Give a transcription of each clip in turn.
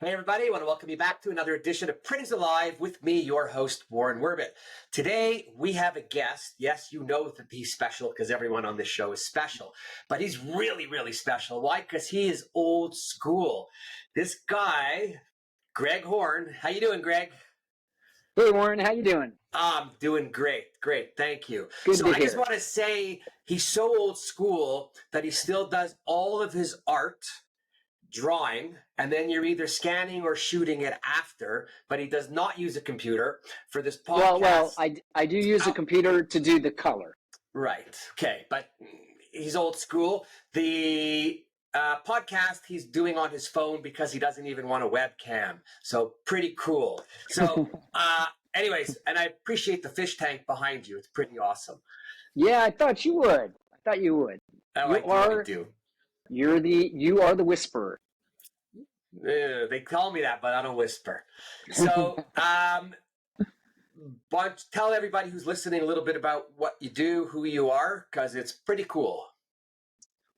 Hey everybody, I want to welcome you back to another edition of Print is Alive with me, your host, Warren Werbitt. Today, we have a guest. Yes, you know that he's special because everyone on this show is special, but he's really, really special. Why? Because he is old school. This guy, Greg Horn. How you doing, Greg? Hey Warren, how you doing? I'm doing great. Thank you. Good So to I just hear. want to say he's so old school that he still does all of his art drawing, and then you're either scanning or shooting it after, but he does not use a computer for this podcast. Well, I do use a computer to do the color. Right. Okay. But he's old school. The podcast he's doing on his phone because he doesn't even want a webcam. So pretty cool. So anyways, and I appreciate the fish tank behind you. It's pretty awesome. Yeah, I thought you would. I do. You are the whisperer. They call me that, but I don't whisper. So, tell everybody who's listening a little bit about what you do, who you are, because it's pretty cool.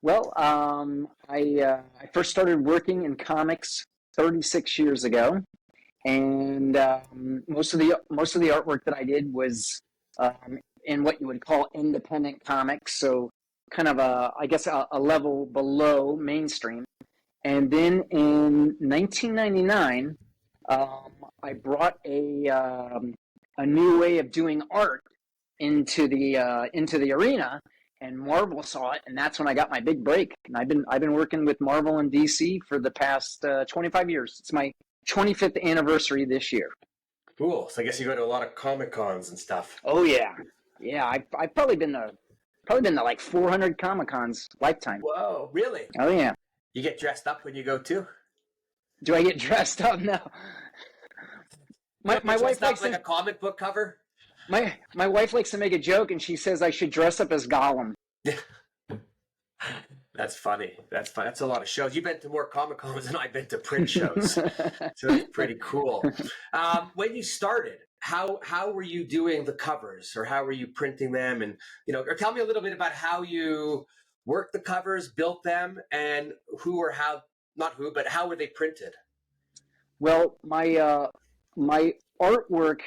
Well, I first started working in comics 36 years ago, and most of the artwork that I did was in what you would call independent comics, so kind of a level below mainstream. And then in 1999, I brought a new way of doing art into the arena, and Marvel saw it, and that's when I got my big break. And I've been working with Marvel and DC for the past 25 years. It's my 25th anniversary this year. Cool. So I guess you go to a lot of Comic Cons and stuff. Oh yeah. I've probably been to like 400 Comic Cons lifetime. Whoa, really? Oh yeah. You get dressed up when you go too? Do I get dressed up? No. My wife likes like a comic book cover. My wife likes to make a joke, and she says I should dress up as Gollum. That's funny. That's a lot of shows. You've been to more Comic Cons than I've been to print shows. So that's pretty cool. When you started, how were you doing the covers, or how were you printing them? And or tell me a little bit about how you worked the covers, built them, and how were they printed? Well, my artwork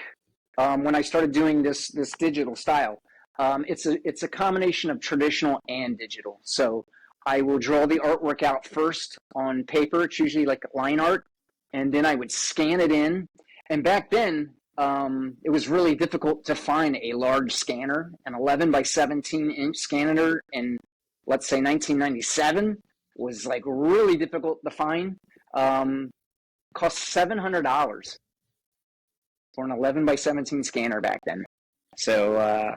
when I started doing this digital style, it's a combination of traditional and digital. So I will draw the artwork out first on paper. It's usually like line art, and then I would scan it in. And back then, it was really difficult to find a large scanner. An 11 by 17 inch scanner in, let's say, 1997 was like really difficult to find. Cost $700 for an 11 by 17 scanner back then. So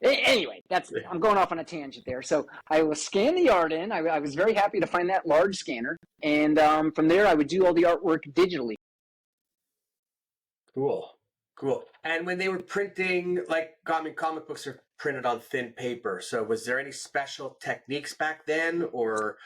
anyway, I'm going off on a tangent there. So I will scan the art in. I was very happy to find that large scanner, and from there I would do all the artwork digitally. Cool. And when they were printing, comic books are printed on thin paper. So was there any special techniques back then, or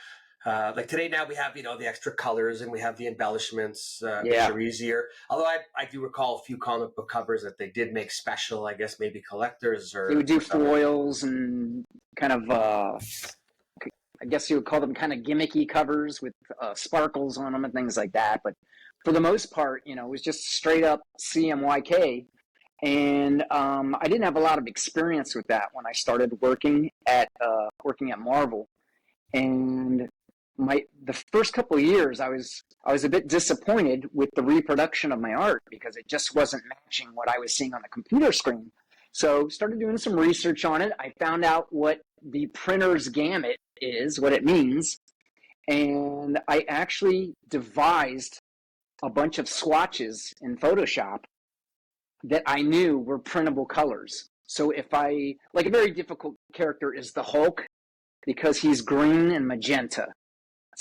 like today now we have, the extra colors and we have the embellishments, which are easier. Although I do recall a few comic book covers that they did make special, I guess maybe collectors, or... They would do foils and kind of, I guess you would call them kind of gimmicky covers with sparkles on them and things like that. But for the most part, it was just straight up CMYK. And I didn't have a lot of experience with that when I started working at Marvel. And the first couple of years, I was a bit disappointed with the reproduction of my art because it just wasn't matching what I was seeing on the computer screen. So started doing some research on it. I found out what the printer's gamut is, what it means, and I actually devised a bunch of swatches in Photoshop that I knew were printable colors. So a very difficult character is the Hulk, because he's green and magenta.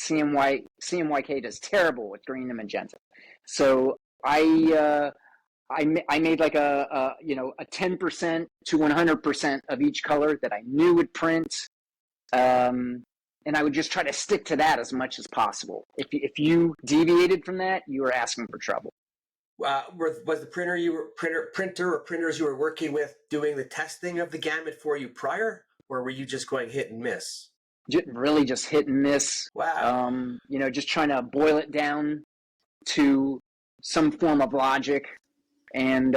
CMYK does terrible with green and magenta. So I made like a 10% to 100% of each color that I knew would print, and I would just try to stick to that as much as possible. If you deviated from that, you were asking for trouble. Was the printer or printers you were working with doing the testing of the gamut for you prior, or were you just going hit and miss? Really just hit and miss. Wow. Just trying to boil it down to some form of logic, and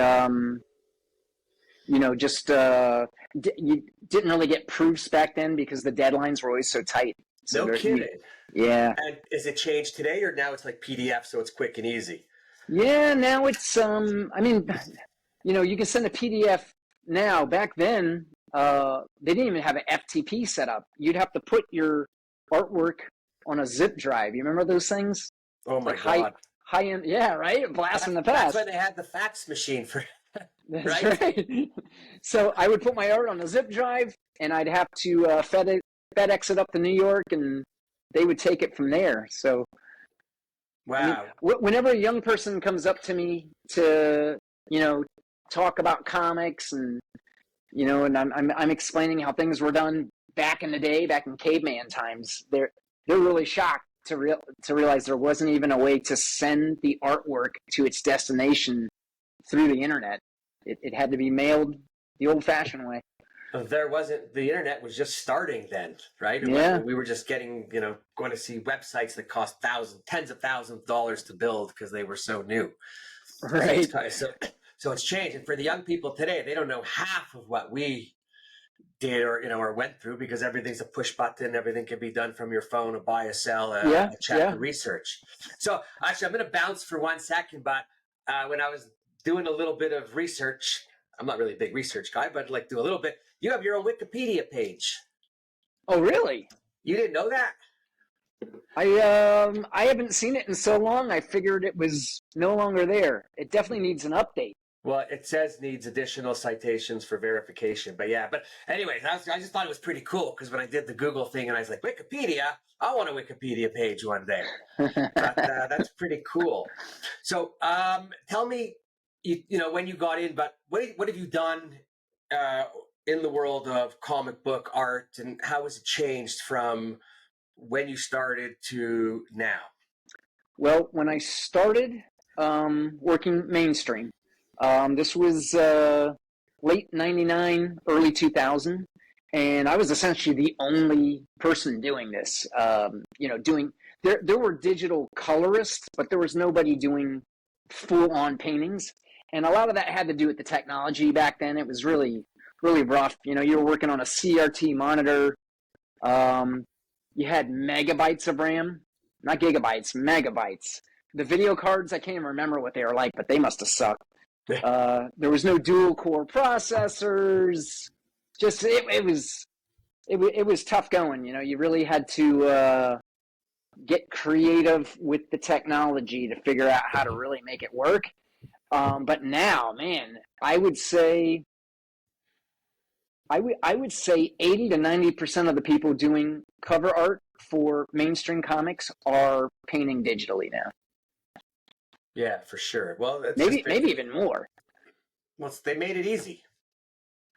just you didn't really get proofs back then because the deadlines were always so tight. So No kidding. yeah. And is it changed today, or now it's like PDF, so it's quick and easy? Yeah, now it's you can send a PDF now. Back then, they didn't even have an FTP set up. You'd have to put your artwork on a zip drive. You remember those things? Oh my God. High end, yeah, right? Blast from the past. That's when they had the fax machine for That's right. So I would put my art on a zip drive, and I'd have to FedEx it up to New York, and they would take it from there. So, wow. Whenever a young person comes up to me to, talk about comics, and and I'm explaining how things were done back in the day, back in caveman times, they're really shocked to realize there wasn't even a way to send the artwork to its destination through the internet. It had to be mailed the old-fashioned way. The internet was just starting then, right? Yeah. We were just getting, going to see websites that cost tens of thousands of dollars to build because they were so new. Right. So it's changed. And for the young people today, they don't know half of what we did or went through, because everything's a push button. Everything can be done from your phone, a buy, a sell, a check, a research. So actually, I'm going to bounce for 1 second, but when I was doing a little bit of research, I'm not really a big research guy, but like do a little bit. You have your own Wikipedia page. Oh, really? You didn't know that? I haven't seen it in so long. I figured it was no longer there. It definitely needs an update. Well, it says needs additional citations for verification. But anyways, I just thought it was pretty cool, because when I did the Google thing and I was like, Wikipedia, I want a Wikipedia page one day. But that's pretty cool. So tell me, when you got in, but what have you done in the world of comic book art, and how has it changed from when you started to now? Well, when I started working mainstream, this was late 99, early 2000, and I was essentially the only person doing this. There were digital colorists, but there was nobody doing full-on paintings, and a lot of that had to do with the technology back then. It was really, really rough. You were working on a CRT monitor. You had megabytes of RAM, not gigabytes, megabytes. The video cards, I can't even remember what they were like, but they must have sucked. There was no dual core processors. Just it was tough going. You really had to get creative with the technology to figure out how to really make it work. But now, man, I would say 80 to 90% of the people doing cover art for mainstream comics are painting digitally now. Yeah, for sure. Well, maybe even more. Well, they made it easy.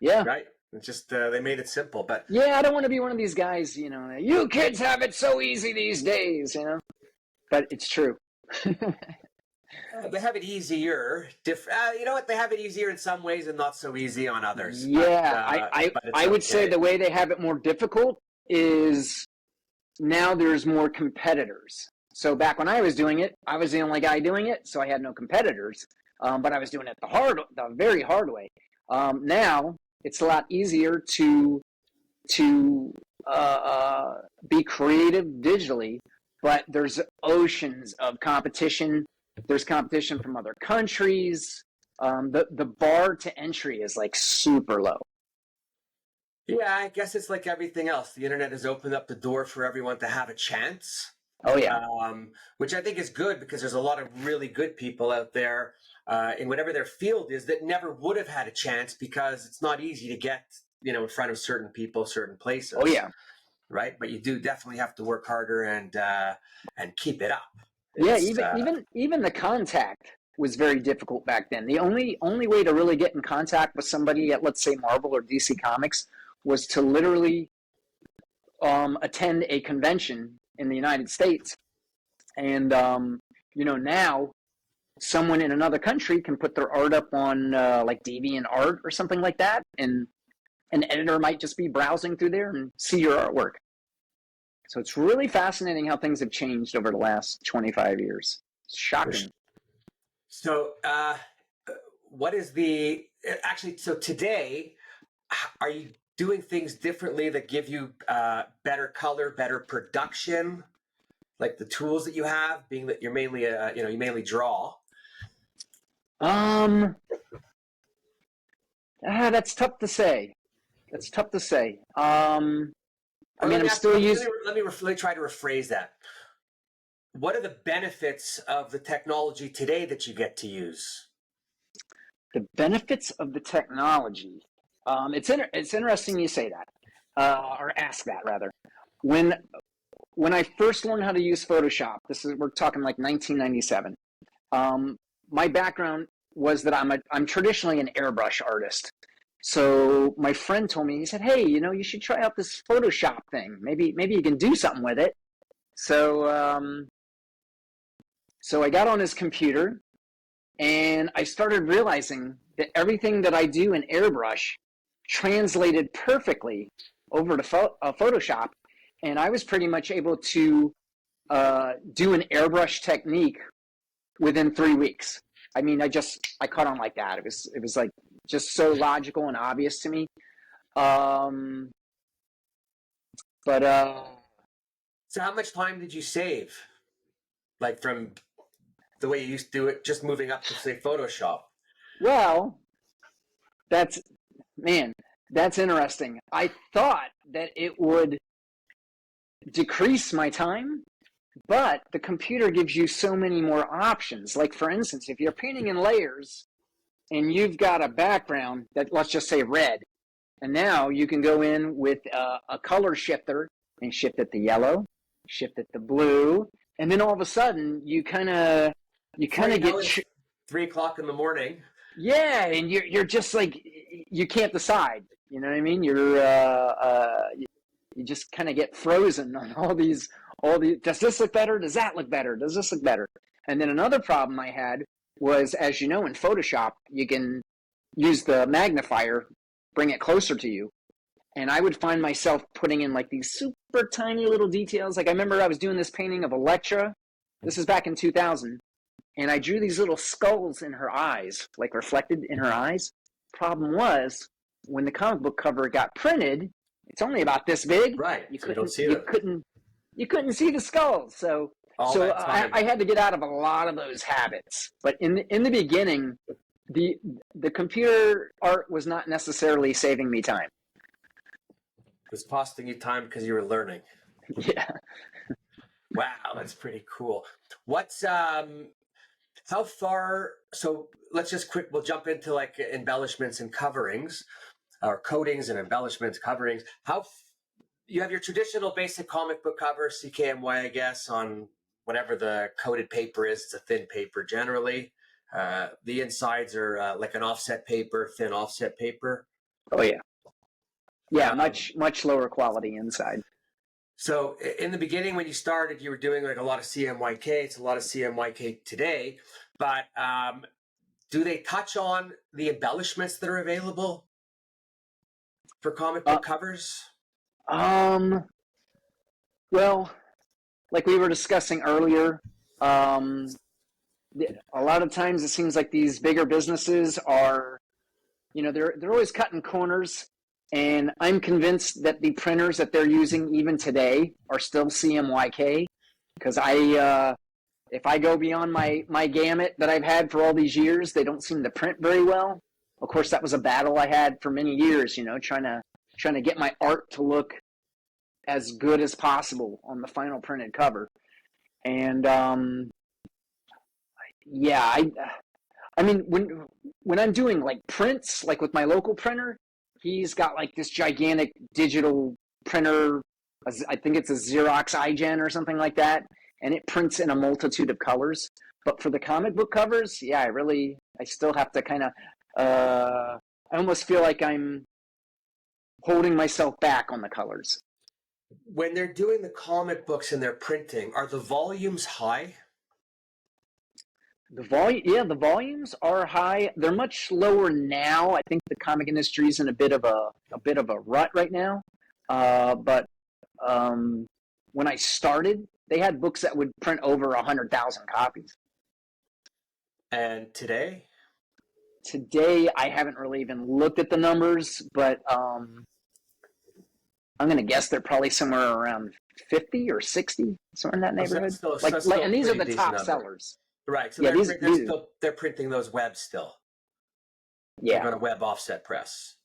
Yeah. Right? It's just they made it simple. But yeah, I don't want to be one of these guys, you kids have it so easy these days, But it's true. They have it easier. You know what? They have it easier in some ways and not so easy on others. Yeah, I would say the way they have it more difficult is now there's more competitors. So back when I was doing it, I was the only guy doing it, so I had no competitors. But I was doing it the very hard way. Now it's a lot easier to be creative digitally, but there's oceans of competition. There's competition from other countries. The bar to entry is like super low. Yeah, I guess it's like everything else. The internet has opened up the door for everyone to have a chance. Oh, yeah. Which I think is good, because there's a lot of really good people out there in whatever their field is that never would have had a chance, because it's not easy to get, in front of certain people, certain places. Oh, yeah. Right? But you do definitely have to work harder and keep it up. Yeah, even the contact was very difficult back then. The only way to really get in contact with somebody at, let's say, Marvel or DC Comics was to literally attend a convention in the United States. And, now someone in another country can put their art up on like DeviantArt or something like that, and an editor might just be browsing through there and see your artwork. So it's really fascinating how things have changed over the last 25 years. It's shocking. So, what is actually, so today, are you doing things differently that give you better color, better production? Like the tools that you have, being that you're mainly, you mainly draw. That's tough to say. That's tough to say. I mean, I'm still using. Let me try to rephrase that. What are the benefits of the technology today that you get to use? The benefits of the technology. It's interesting you say that, or ask that rather. When I first learned how to use Photoshop, we're talking like 1997. My background was that I'm traditionally an airbrush artist. So my friend told me, he said, "Hey, you should try out this Photoshop thing. Maybe you can do something with it." So so I got on his computer and I started realizing that everything that I do in airbrush translated perfectly over to Photoshop, and I was pretty much able to do an airbrush technique within 3 weeks. I mean, I caught on like that. It was like just so logical and obvious to me. But So how much time did you save? Like from the way you used to do it, just moving up to say Photoshop? well, that's that's interesting. I thought that it would decrease my time, but the computer gives you so many more options. Like for instance, if you're painting in layers and you've got a background that, let's just say, red, and now you can go in with a color shifter and shift it to yellow, shift it to blue, and then all of a sudden you kind of get 3 o'clock in the morning. Yeah, and you're just like, you can't decide. You know what I mean? You just kind of get frozen on all these. Does this look better? Does that look better? Does this look better? And then another problem I had was, as you know, in Photoshop, you can use the magnifier, bring it closer to you. And I would find myself putting in like these super tiny little details. Like I remember I was doing this painting of Electra. This is back in 2000. And I drew these little skulls in her eyes, like reflected in her eyes. Problem was, when the comic book cover got printed, it's only about this big. Right. You don't see you couldn't see the skulls. So I had to get out of a lot of those habits. But in the beginning, the computer art was not necessarily saving me time. It was costing you time because you were learning. Yeah. Wow, that's pretty cool. What's how far? So we'll jump into like embellishments and coverings, or coatings and embellishments, coverings. You have your traditional basic comic book cover, CKMY, I guess, on whatever the coated paper is. It's a thin paper generally. The insides are like an offset paper, thin offset paper. Oh yeah. Yeah, much lower quality inside. So in the beginning, when you started, you were doing like a lot of CMYK. It's a lot of CMYK today, but do they touch on the embellishments that are available for comic book covers? Well, like we were discussing earlier, a lot of times it seems like these bigger businesses are, they're always cutting corners. And I'm convinced that the printers that they're using even today are still CMYK, because if I go beyond my gamut that I've had for all these years, they don't seem to print very well. Of course, that was a battle I had for many years, trying to get my art to look as good as possible on the final printed cover. And yeah, I mean, when I'm doing like prints, like with my local printer, he's got like this gigantic digital printer. I think it's a Xerox iGen or something like that, and it prints in a multitude of colors. But for the comic book covers, yeah, I still have to kind of, I almost feel like I'm holding myself back on the colors. When they're doing the comic books and they're printing, are the volumes high? The volumes are high. They're much lower now. I think the comic industry is in a bit of a rut right now. But when I started, they had books that would print over 100,000 copies. And today? Today, I haven't really even looked at the numbers, but I'm going to guess they're probably somewhere around 50 or 60, somewhere in that Oh, so neighborhood. that's still a And these are pretty the decent top number. sellers. Right. So Yeah, they're printing those webs still. They're yeah, going to web offset press.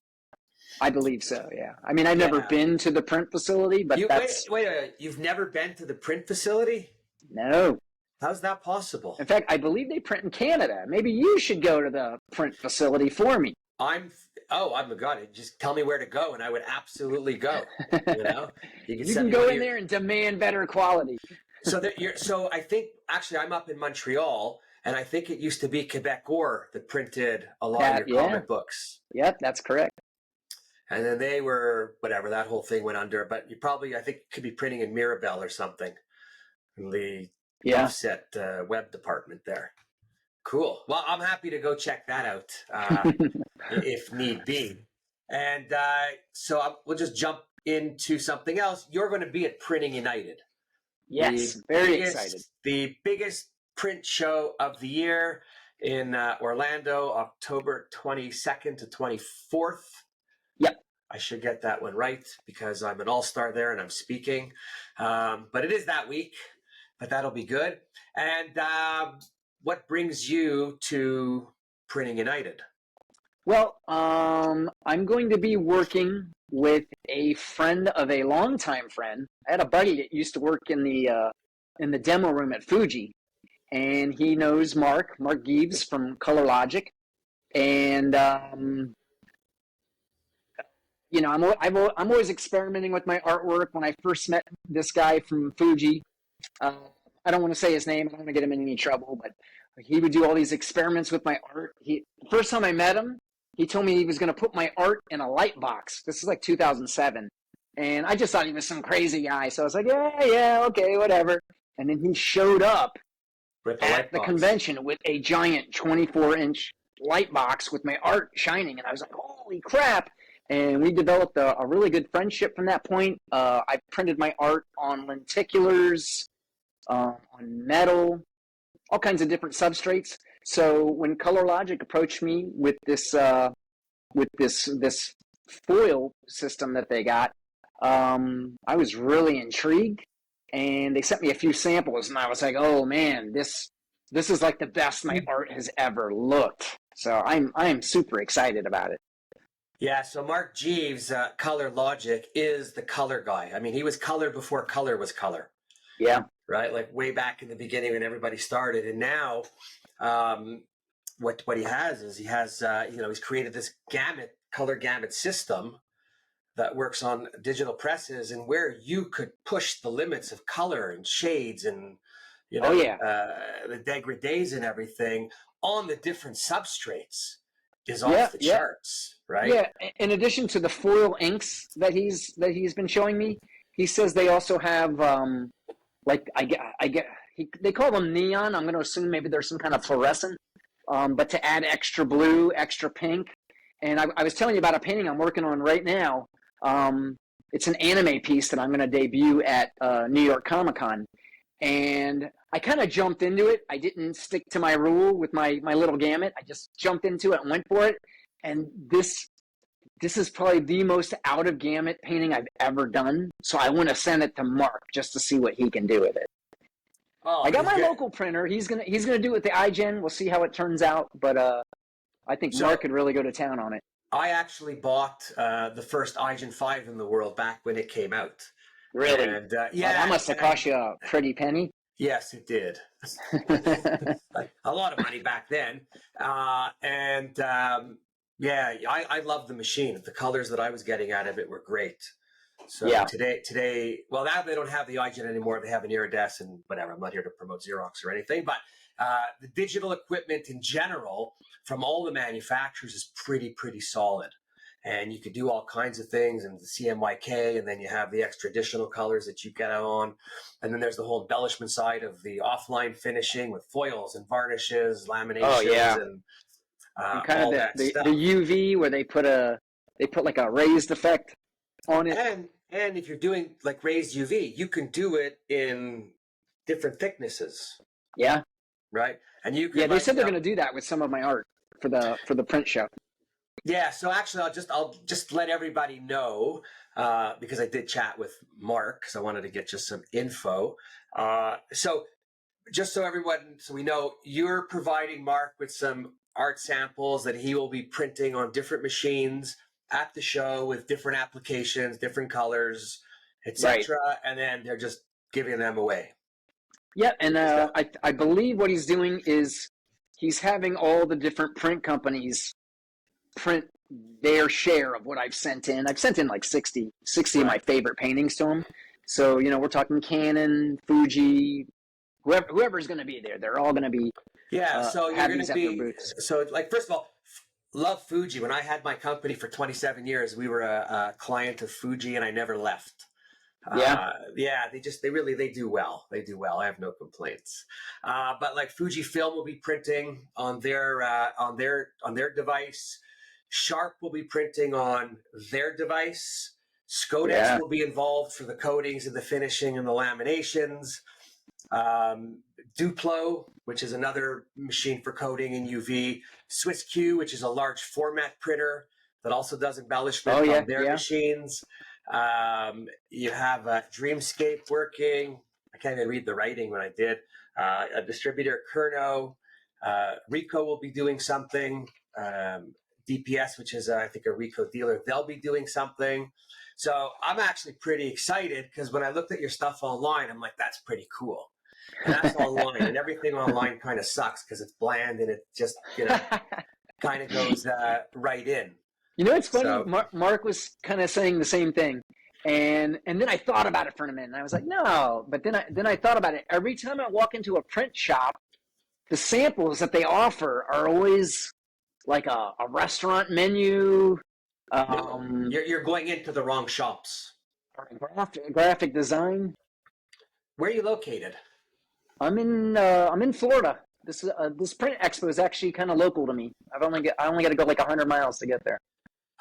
I believe so. Yeah. I mean, I've never Yeah. been to the print facility, but You wait, that's wait a minute. You've never been to the print facility? no. How's that possible? In fact, I believe they print in Canada. Maybe you should go to the print facility for me. I'm a god. Just tell me where to go, and I would absolutely go. You know, you You send can me go one of in your. there and demand better quality. So I think actually I'm up in Montreal, and I think it used to be Quebecor that printed a lot of your Yeah. comic books. Yep, that's correct. And then they were whatever that whole thing went under. But you probably I think could be printing in Mirabel or something in the Yeah. offset web department there. Cool. Well, I'm happy to go check that out if need be. And we'll just jump into something else. You're going to be at Printing United, Yes, very excited. the biggest print show of the year in Orlando, October 22nd to 24th. Yep. I should get that one right because I'm an all-star there and I'm speaking. But it is that week, but that'll be good. And what brings you to Printing United? Well, I'm going to be working with a friend of a longtime friend. I had a buddy that used to work in the demo room at Fuji, and he knows Mark Gives from Color Logic, and I'm always experimenting with my artwork. When I first met this guy from Fuji, uh, I don't want to say his name. I don't want to get him in any trouble, but he would do all these experiments with my art. First time I met him, he told me he was going to put my art in a light box. This is like 2007. And I just thought he was some crazy guy. So I was like, yeah, okay, whatever. And then he showed up at the convention with a giant 24-inch light box with my art shining. And I was like, holy crap. And we developed a really good friendship from that point. I printed my art on lenticulars, on metal, all kinds of different substrates. So when Color Logic approached me with this foil system that they got, I was really intrigued, and they sent me a few samples, and I was like, oh man, this is like the best my art has ever looked. So I'm super excited about it. Yeah, so Mark Jeeves, Color Logic, is the color guy. I mean, he was color before color was color. Yeah. Right, like way back in the beginning when everybody started, and now, what he has is he's created this color gamut system that works on digital presses, and where you could push the limits of color and shades and the degradés and everything on the different substrates is off the charts, right? Yeah. In addition to the foil inks that he's been showing me, he says they also have they call them neon. I'm going to assume maybe there's some kind of fluorescent, but to add extra blue, extra pink. And I was telling you about a painting I'm working on right now. It's an anime piece that I'm going to debut at New York Comic Con. And I kind of jumped into it. I didn't stick to my rule with my little gamut. I just jumped into it and went for it. And this is probably the most out of gamut painting I've ever done. So I want to send it to Mark just to see what he can do with it. Oh, I got my local printer. He's gonna do it with the iGen. We'll see how it turns out. But I think Mark could really go to town on it. I actually bought the first iGen 5 in the world back when it came out. Really? And, that must have cost you a pretty penny. Yes, it did. A lot of money back then. I love the machine. The colors that I was getting out of it were great. So today, well, now they don't have the iGen anymore. They have an Iridescent and whatever. I'm not here to promote Xerox or anything, but the digital equipment in general from all the manufacturers is pretty solid. And you could do all kinds of things and the CMYK, and then you have the extra additional colors that you get on. And then there's the whole embellishment side of the offline finishing with foils and varnishes, laminations, and kind all of that stuff. The UV where they put like a raised effect on it. And if you're doing like raised UV, you can do it in different thicknesses. Yeah. right? And you Yeah, could they like, said you they're know, going to do that with some of my art for the print show. yeah. So actually, I'll just let everybody know because I did chat with Mark because I wanted to get just some info. So just so everyone, so we know, you're providing Mark with some art samples that he will be printing on different machines at the show with different applications, different colors, Right. etc. And then they're just giving them away. Yeah, and Is that I believe what he's doing is he's having all the different print companies print their share of what I've sent in. I've sent in like 60 of my right? favorite paintings to him. So, we're talking Canon, Fuji, whoever's going to be there. They're all going to be Yeah. So you're have going to these at their be booths. so like first of all, love Fuji. When I had my company for 27 years, we were a client of Fuji, and I never left. Yeah, Yeah, they do well. They do well. I have no complaints. But like Fujifilm will be printing on their device. Sharp will be printing on their device. Skodex yeah. will be involved for the coatings and the finishing and the laminations. Um, Duplo, which is another machine for coating in UV. Swiss Q, which is a large format printer that also does Oh, embellishment yeah, on their yeah. machines. You have Dreamscape working. I can't even read the writing when I did. A distributor, Kerno. Ricoh will be doing something. DPS, which is, I think, a Ricoh dealer, they'll be doing something. So I'm actually pretty excited because when I looked at your stuff online, I'm like, that's pretty cool. And that's online, and everything online kind of sucks because it's bland and it just, kind of goes right in. It's funny. So, Mark was kind of saying the same thing, and then I thought about it for a minute, and I was like, no. But then I thought about it. Every time I walk into a print shop, the samples that they offer are always like a restaurant menu, no, um, you're going into the wrong shops. graphic design. Where are you located? I'm in Florida. This print expo is actually kind of local to me. I only got to go like 100 miles to get there.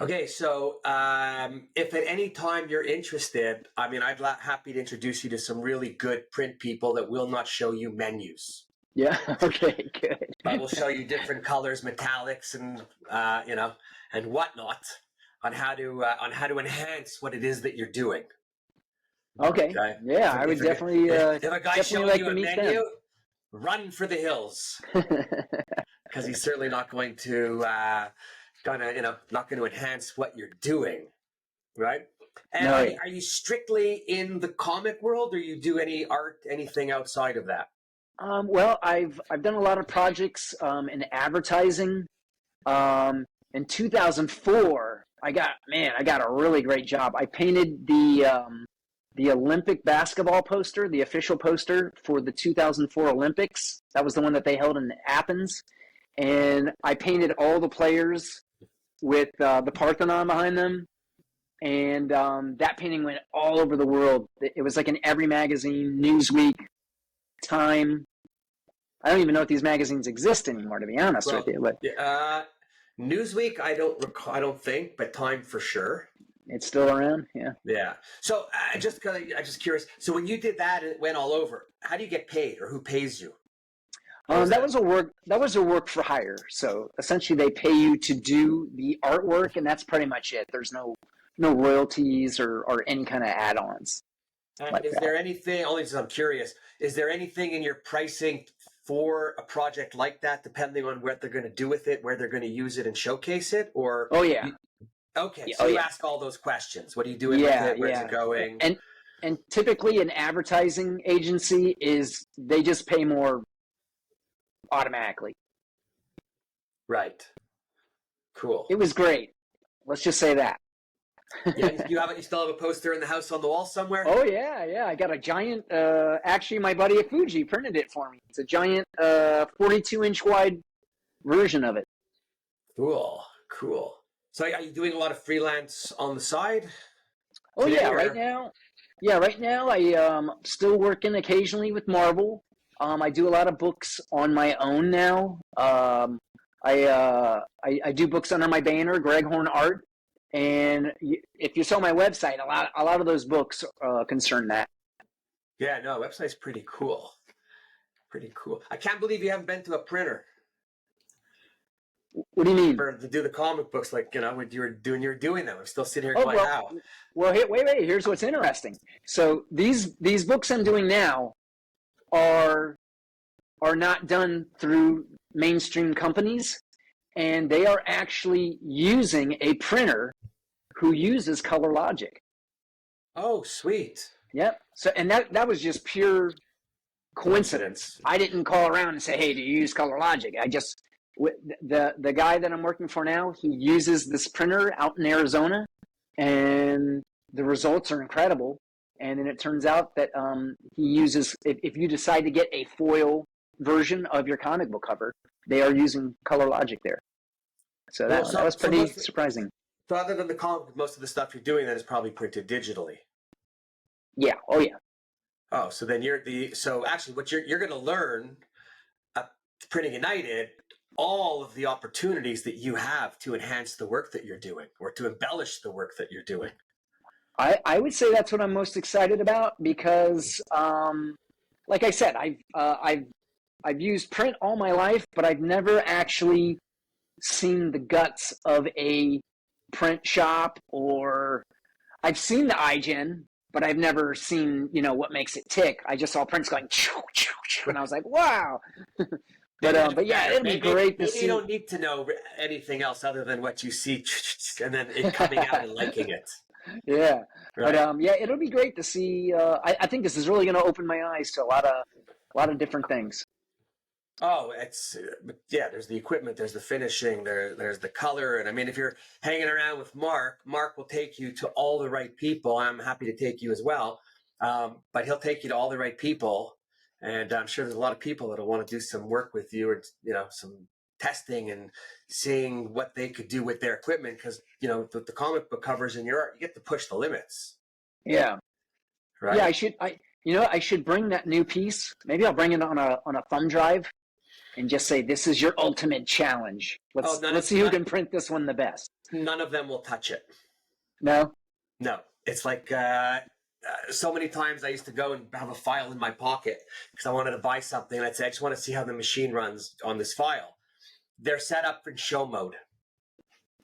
Okay, so if at any time you're interested, I mean, happy to introduce you to some really good print people that will not show you menus, Yeah. Okay. Good. but will show you different colors, metallics, and and whatnot on how to enhance what it is that you're doing. Okay. Okay, Yeah, I would definitely if a guy's definitely showing like you to a meet menu, them. run for the hills because he's certainly not going to not going to enhance what you're doing, right? And No, yeah. are you strictly in the comic world, or you do any art, anything outside of that? Well, I've done a lot of projects in advertising. In 2004, I got a really great job. I painted the Olympic basketball poster, the official poster for the 2004 Olympics. That was the one that they held in Athens, and I painted all the players with the Parthenon behind them. And that painting went all over the world. It was like in every magazine, Newsweek, Time. I don't even know if these magazines exist anymore, to be honest with Well, you, but Newsweek, I don't recall, I don't think, but Time for sure. it's still around. Yeah. Yeah. So I'm just curious. So when you did that, it went all over. How do you get paid, or who pays you? How is That that? was a work. That was a work for hire. So essentially, they pay you to do the artwork, and that's pretty much it. There's no royalties or any kind of add-ons And like is that. there anything? Only because I'm curious. Is there anything in your pricing for a project like that, depending on what they're going to do with it, where they're going to use it and showcase it, or Oh yeah. you, okay? Yeah, So oh you yeah. ask all those questions. What are you doing with Yeah, it? Where's it yeah. going? And and typically, an advertising agency is they just pay more automatically. Right. Cool. It was great. Let's just say that. Yeah, you still have a poster in the house on the wall somewhere? Oh yeah, yeah. I got a giant. Actually, my buddy at Fuji printed it for me. It's a giant 42-inch wide version of it. Cool. Cool. So are you doing a lot of freelance on the side Oh yeah, today, right or? now. Yeah, right now I still working occasionally with Marvel. I do a lot of books on my own now. I do books under my banner, Greg Horn Art, and if you saw my website, a lot of those books concern that. Yeah, no, website's pretty cool. Pretty cool. I can't believe you haven't been to a printer What do you mean? to do the comic books, like, when you're doing them. I'm still sitting here Oh, going, how? well, wait. Here's what's interesting. So these books I'm doing now are not done through mainstream companies, and they are actually using a printer who uses Color Logic. Oh, sweet. Yep. So, and that was just pure coincidence. I didn't call around and say, "Hey, do you use Color Logic?" I just the guy that I'm working for now, he uses this printer out in Arizona, and the results are incredible. And then it turns out that he uses, if you decide to get a foil version of your comic book cover, they are using Color Logic there. So that was pretty surprising. So other than the comic, most of the stuff you're doing then is probably printed digitally. Yeah. Oh, yeah. Oh, so then so actually what you're going to learn at Printing United, all of the opportunities that you have to enhance the work that you're doing or to embellish the work that you're doing. I would say that's what I'm most excited about because, like I said, I've used print all my life, but I've never actually seen the guts of a print shop, or I've seen the iGen, but I've never seen, what makes it tick. I just saw prints going, choo, choo, choo, and I was like, wow. But yeah, it'll be great to see. You don't need to know anything else other than what you see and then it coming out and liking it. Yeah. Right. But yeah, it'll be great to see. I think this is really going to open my eyes to a lot of different things. Oh, there's the equipment, there's the finishing, there's the color. And I mean, if you're hanging around with Mark will take you to all the right people. I'm happy to take you as well. But he'll take you to all the right people. And I'm sure there's a lot of people that'll want to do some work with you, or, some testing and seeing what they could do with their equipment. Because, the comic book covers in your art, you get to push the limits. Yeah. Right. Yeah, I should bring that new piece. Maybe I'll bring it on a thumb drive and just say, this is your ultimate challenge. Let's see who can print this one the best. None of them will touch it. No? No. It's like so many times I used to go and have a file in my pocket because I wanted to buy something. And I'd say, I just want to see how the machine runs on this file. They're set up in show mode.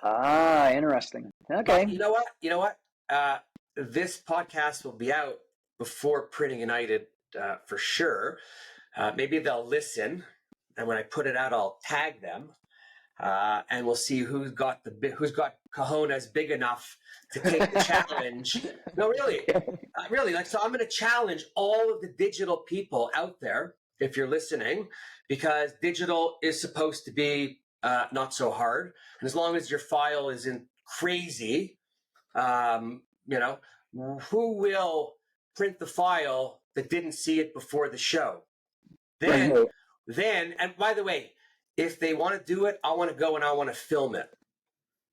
Ah, interesting. Okay. But you know what? This podcast will be out before Printing United for sure. Maybe they'll listen. And when I put it out, I'll tag them. And we'll see who's got cojones big enough to take the challenge. No, really. So I'm going to challenge all of the digital people out there, if you're listening, because digital is supposed to be not so hard. And as long as your file isn't crazy, who will print the file that didn't see it before the show? Then, and by the way, if they want to do it, I want to go and I want to film it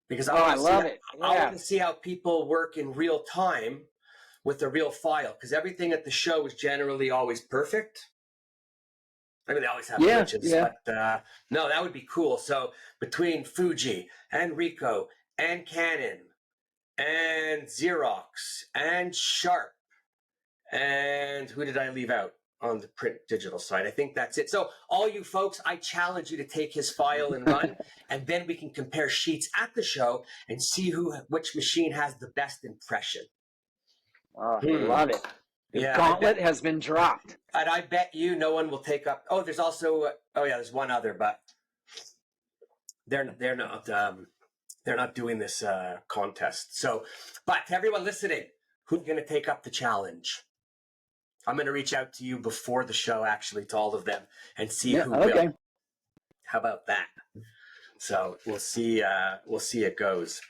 because I love it. I want to see how people work in real time with a real file, because everything at the show is generally always perfect. I mean, they always have glitches, but no, that would be cool. So between Fuji and Ricoh and Canon and Xerox and Sharp, and who did I leave out on the print digital side? I think that's it. So all you folks, I challenge you to take his file and run, and then we can compare sheets at the show and see which machine has the best impression. Oh, I love it. The gauntlet has been dropped. And I bet you no one will take up. Oh, there's also. There's one other, but they're not doing this contest. So, but to everyone listening, who's going to take up the challenge? I'm going to reach out to you before the show, actually, to all of them and see who will. How about that? So we'll see. We'll see it goes.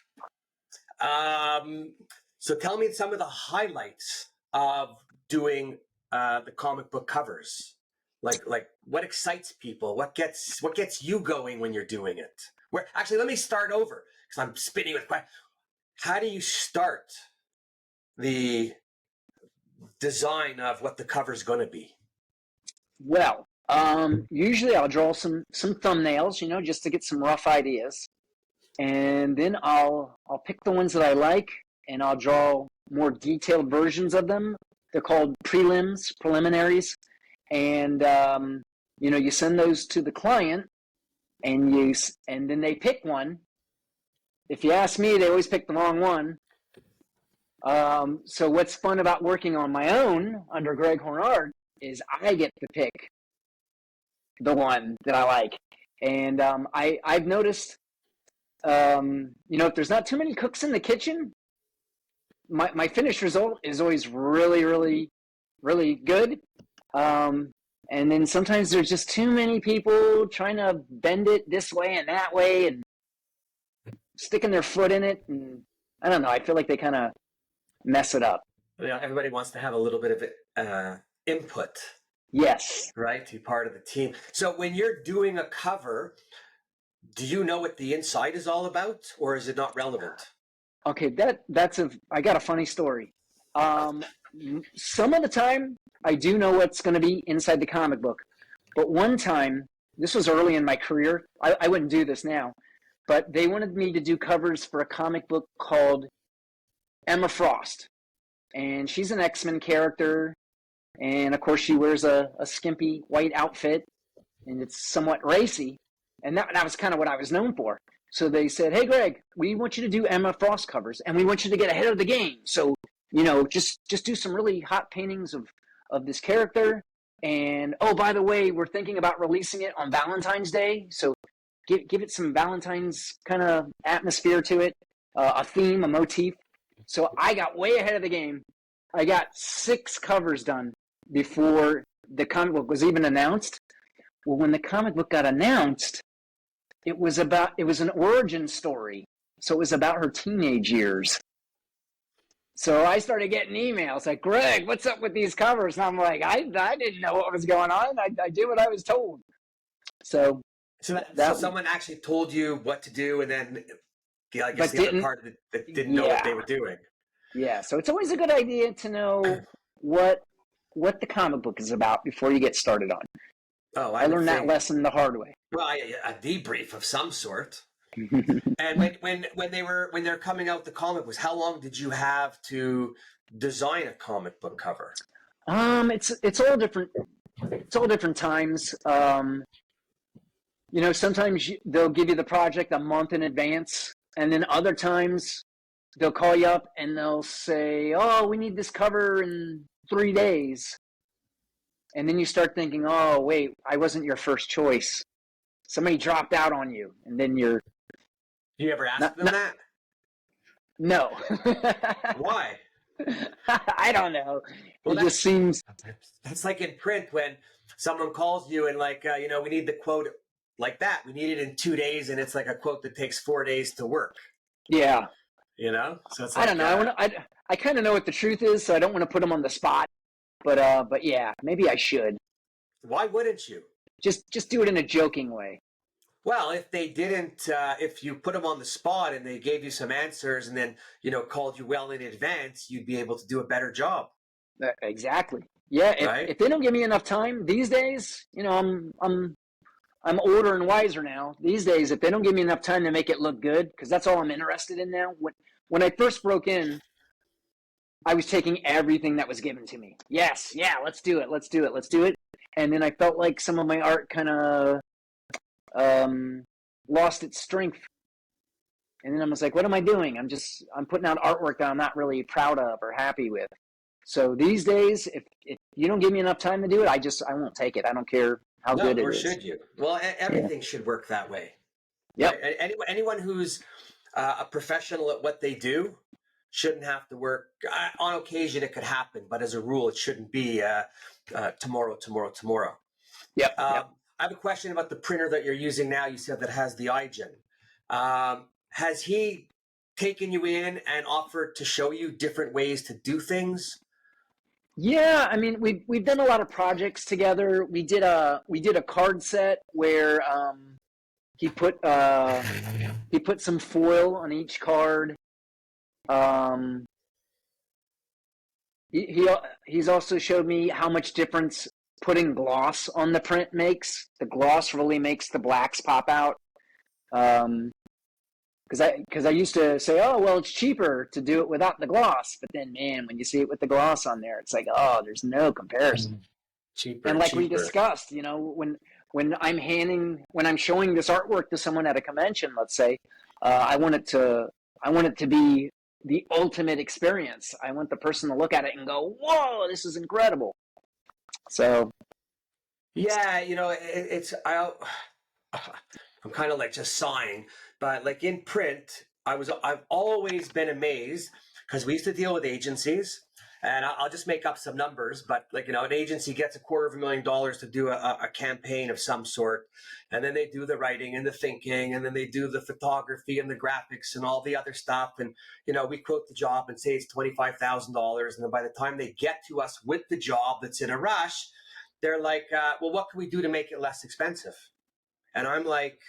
So tell me some of the highlights of doing the comic book covers. Like what excites people? What gets you going when you're doing it? Let me start over because I'm spinning with questions. How do you start the design of what the cover is going to be? Well, usually I'll draw some thumbnails, just to get some rough ideas, and then I'll pick the ones that I like, and I'll draw more detailed versions of them. They're called preliminaries, and you send those to the client, and then they pick one. If you ask me, they always pick the wrong one. So what's fun about working on my own under Greg Hornard is I get to pick the one that I like. And I've noticed, if there's not too many cooks in the kitchen, my finished result is always really, really, really good. And then sometimes there's just too many people trying to bend it this way and that way and sticking their foot in it. And I don't know, I feel like they kind of mess it up. Yeah, everybody wants to have a little bit of input. Yes. Right, to be part of the team. So when you're doing a cover, do you know what the inside is all about, or is it not relevant? Okay, I got a funny story. Some of the time, I do know what's going to be inside the comic book. But one time, this was early in my career, I wouldn't do this now, but they wanted me to do covers for a comic book called Emma Frost. And she's an X-Men character. And of course, she wears a skimpy white outfit, and it's somewhat racy. And that was kind of what I was known for. So they said, "Hey, Greg, we want you to do Emma Frost covers, and we want you to get ahead of the game. So, just do some really hot paintings of this character. And oh, by the way, we're thinking about releasing it on Valentine's Day. So give it some Valentine's kind of atmosphere to it, a theme, a motif." So I got way ahead of the game. I got 6 covers done before the comic book was even announced. Well, when the comic book got announced, it was an origin story. So it was about her teenage years. So I started getting emails like, "Greg, what's up with these covers?" And I'm like, I didn't know what was going on. I did what I was told. So someone actually told you what to do, and then I guess the other part of it that didn't know what they were doing. Yeah, so it's always a good idea to know what the comic book is about before you get started on. Oh, I learned that lesson the hard way. Well, a debrief of some sort. And when they're coming out the comic books, how long did you have to design a comic book cover? It's all different. It's all different times. Sometimes they'll give you the project a month in advance, and then other times they'll call you up and they'll say, "Oh, we need this cover in 3 days." And then you start thinking, "Oh, wait, I wasn't your first choice. Somebody dropped out on you." And then you're... You ever ask them that? No. Why? I don't know. Well, it just seems... That's like in print when someone calls you and we need the quote like that. We need it in 2 days, and it's like a quote that takes 4 days to work. Yeah. So it's I don't know. I kind of know what the truth is, so I don't want to put them on the spot. But yeah, maybe I should. Why wouldn't you? Just do it in a joking way. Well, if they didn't, if you put them on the spot and they gave you some answers and then called you well in advance, you'd be able to do a better job. Exactly. Yeah. If they don't give me enough time these days, I'm older and wiser now. These days, if they don't give me enough time to make it look good, because that's all I'm interested in now. When I first broke in, I was taking everything that was given to me. Yes, yeah, let's do it. And then I felt like some of my art kind of lost its strength. And then I was like, what am I doing? I'm putting out artwork that I'm not really proud of or happy with. So these days, if you don't give me enough time to do it, I won't take it. I don't care how good it is. Or should you? Well, everything should work that way. Yep. Right? Anyone who's a professional at what they do shouldn't have to work. On occasion, it could happen, but as a rule, it shouldn't be tomorrow. Yep. I have a question about the printer that you're using now. You said that has the iGen. Has he taken you in and offered to show you different ways to do things? Yeah, I mean, we've done a lot of projects together. We did a card set where he put some foil on each card. He's also showed me how much difference putting gloss on the print makes. The gloss really makes the blacks pop out. Because I used to say, oh, well, it's cheaper to do it without the gloss. But then, man, when you see it with the gloss on there, it's like, oh, there's no comparison. Cheaper And and like we cheaper. discussed, when I'm showing this artwork to someone at a convention, let's say, I want it to be the ultimate experience. I want the person to look at it and go, "Whoa, this is incredible." So Yeah, I'm kind of like just sighing, but like in print, I've always been amazed because we used to deal with agencies, and I'll just make up some numbers, but like, an agency gets $250,000 to do a campaign of some sort, and then they do the writing and the thinking, and then they do the photography and the graphics and all the other stuff, and we quote the job and say it's $25,000, and then by the time they get to us with the job that's in a rush, they're like, well, what can we do to make it less expensive? And I'm like,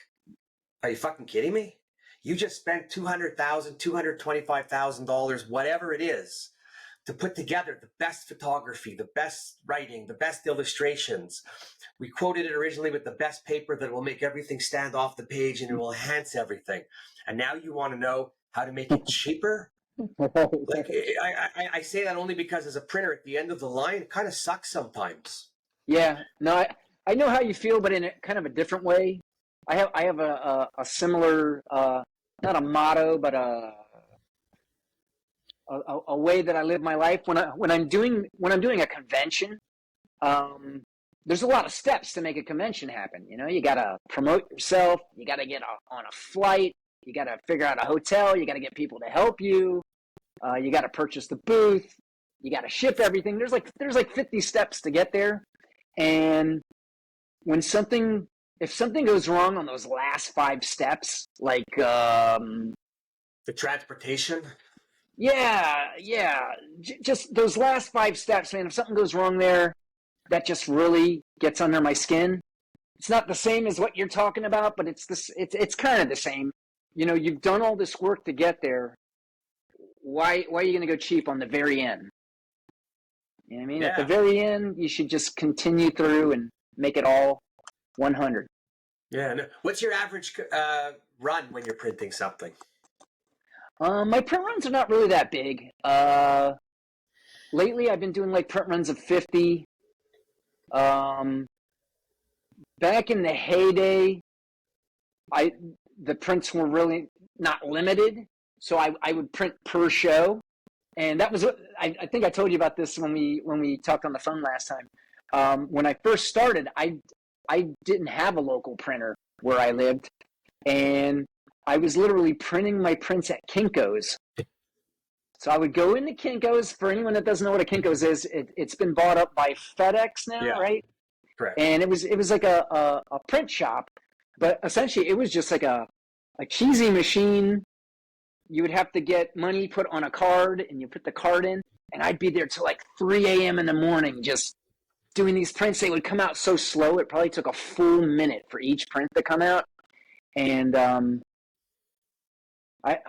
are you fucking kidding me? You just spent $200,000, $225,000, whatever it is, to put together the best photography, the best writing, the best illustrations. We quoted it originally with the best paper that will make everything stand off the page and it will enhance everything. And now you want to know how to make it cheaper? Like, I say that only because as a printer at the end of the line, it kind of sucks sometimes. yeah, no, I know how you feel, but in a kind of a different way. I have a similar not a motto, but a way that I live my life when I'm doing a convention. There's a lot of steps to make a convention happen. You got to promote yourself. You got to get on a flight. You got to figure out a hotel. You got to get people to help you. You got to purchase the booth. You got to ship everything. There's like 50 steps to get there. And if something goes wrong on those last 5 steps, like the transportation. Yeah, just those last 5 steps, man. If something goes wrong there, that just really gets under my skin. It's not the same as what you're talking about, but it's kind of the same. You've done all this work to get there. Why are you going to go cheap on the very end? You know what I mean? Yeah. At the very end, you should just continue through and make it all 100. Yeah. No. What's your average run when you're printing something? My print runs are not really that big. Lately, I've been doing like print runs of 50. Back in the heyday, the prints were really not limited, so I would print per show, and that was I think I told you about this when we talked on the phone last time. When I first started, I didn't have a local printer where I lived, and I was literally printing my prints at Kinko's. So I would go into Kinko's. For anyone that doesn't know what a Kinko's is, it's been bought up by FedEx now, Yeah. right? Correct. And it was like a print shop, but essentially it was just like a cheesy machine. You would have to get money put on a card, and you put the card in, and I'd be there till like 3 a.m. in the morning just doing these prints. They would come out so slow, it probably took a full minute for each print to come out. And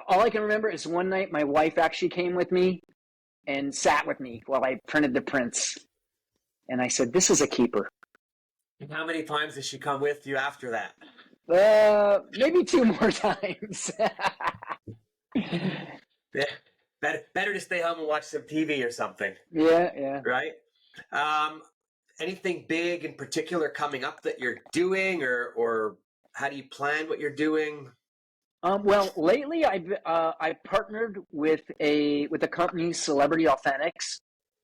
all I can remember is one night my wife actually came with me and sat with me while I printed the prints. And I said, "This is a keeper." And how many times did she come with you after that? Maybe 2 more times. Yeah. Better to stay home and watch some TV or something. Yeah. Right? Anything big in particular coming up that you're doing, or how do you plan what you're doing? Well, lately I partnered with a company, Celebrity Authentics,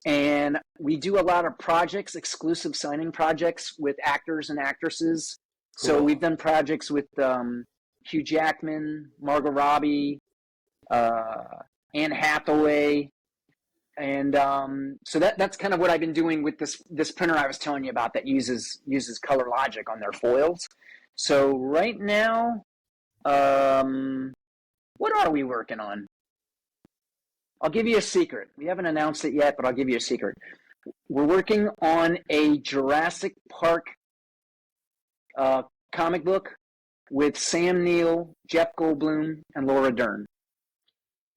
and we do a lot of projects, exclusive signing projects with actors and actresses. Cool. So we've done projects with Hugh Jackman, Margot Robbie, Anne Hathaway, and so that's kind of what I've been doing with this printer I was telling you about that uses Color Logic on their foils. So right now, what are we working on? I'll give you a secret. We haven't announced it yet, but I'll give you a secret. We're working on a Jurassic Park comic book with Sam Neill, Jeff Goldblum, and Laura Dern.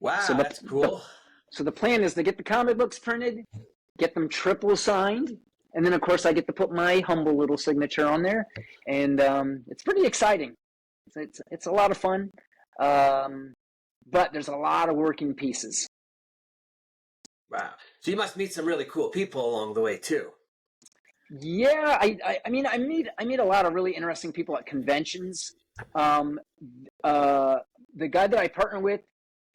Wow, that's cool. So the plan is to get the comic books printed, get them triple signed, and then of course I get to put my humble little signature on there, and it's pretty exciting. It's a lot of fun, but there's a lot of working pieces. Wow. So you must meet some really cool people along the way too. Yeah, I mean, I meet a lot of really interesting people at conventions. Um, uh, the guy that I partner with,